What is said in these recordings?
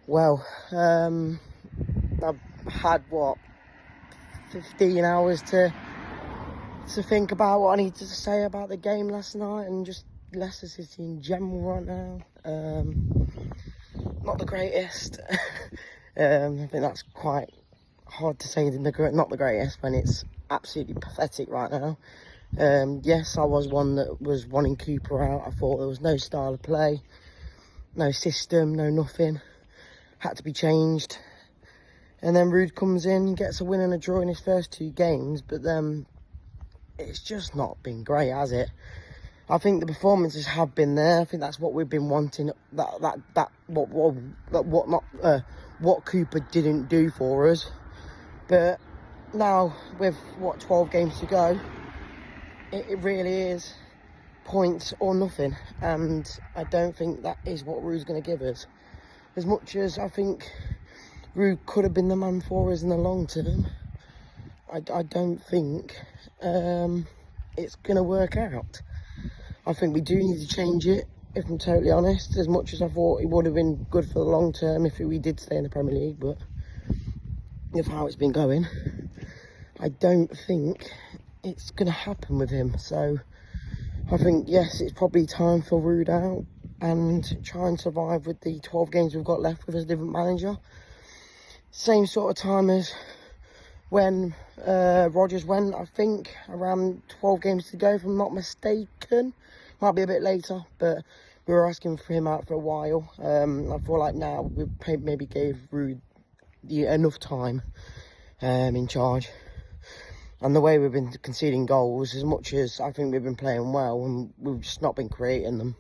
Well, I've had, what, 15 hours to think about what I need to say about the game last night and just Leicester City in general right now. Not the greatest. I think that's quite hard to say, not the greatest, when it's absolutely pathetic right now. Yes, I was one that was wanting Cooper out. I thought there was no style of play, no system, no nothing. Had to be changed. And then Reedy comes in, gets a win and a draw in his first 2 games, but then it's just not been great, has it? I think the performances have been there. I think that's what we've been wanting. What Cooper didn't do for us. But now with 12 games to go, it really is points or nothing, and I don't think that is what Reedy's going to give us. As much as I think Reedy could have been the man for us in the long term, I don't think it's going to work out. I think we do need to change it, if I'm totally honest, as much as I thought it would have been good for the long term if we did stay in the Premier League, but with how it's been going, I don't think it's going to happen with him. So I think, yes, it's probably time for Reedy out and try and survive with the 12 games we've got left with a different manager. Same sort of time as when Rodgers went, I think, around 12 games to go, if I'm not mistaken. Might be a bit later, but we were asking for him out for a while. I feel like now we maybe gave Reedy enough time in charge. And the way we've been conceding goals, as much as I think we've been playing well, and we've just not been creating them.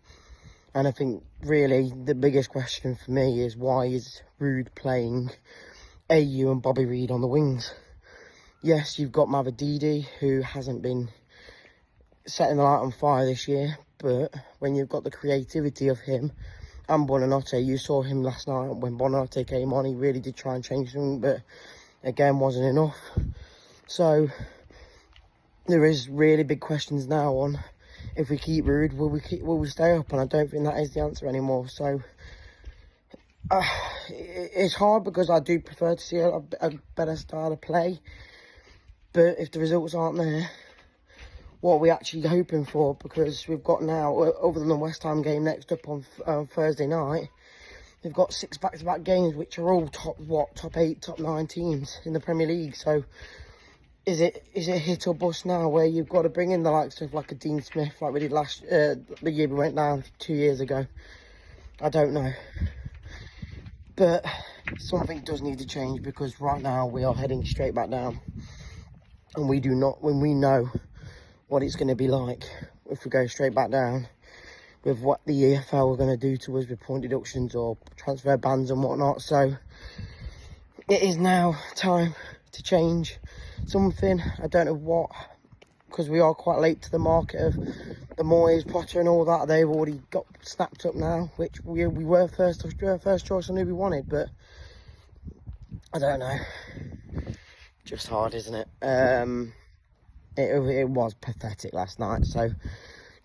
And I think, really, the biggest question for me is, why is Reedy playing AU and Bobby Reedy on the wings? Yes, you've got Reedy, who hasn't been setting the light on fire this year, but when you've got the creativity of him and Buonanotte, you saw him last night when Buonanotte came on, he really did try and change something, but again, wasn't enough. So there is really big questions now on, if we keep Reedy, will we stay up? And I don't think that is the answer anymore. So it's hard, because I do prefer to see a better style of play. But if the results aren't there, what are we actually hoping for? Because we've got now, other than the West Ham game next up on Thursday night, we've got 6 back-to-back games, which are all top 8, top 9 teams in the Premier League. So is it hit or bust now, where you've got to bring in the likes of like a Dean Smith, like we did the year we went down 2 years ago? I don't know. But something does need to change, because right now we are heading straight back down. And we know what it's going to be like if we go straight back down, with what the EFL are going to do to us with point deductions or transfer bans and whatnot. So it is now time to change something. I don't know what, because we are quite late to the market of the Moyes, Potter and all that. They've already got snapped up now, which we were first choice on who we wanted, but I don't know. Just hard, isn't it? It was pathetic last night. So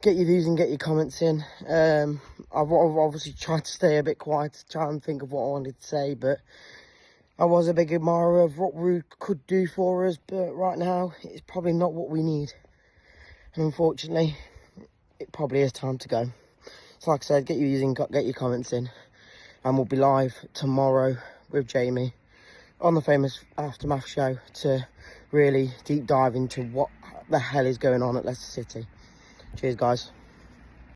get your views and get your comments in. I've obviously tried to stay a bit quiet to try and think of what I wanted to say, but I was a big admirer of what Reedy could do for us, but right now it's probably not what we need. And unfortunately, it probably is time to go. So like I said, get your views and get your comments in. And we'll be live tomorrow with Jamie on the famous Aftermath show to really deep dive into what the hell is going on at Leicester City. Cheers, guys.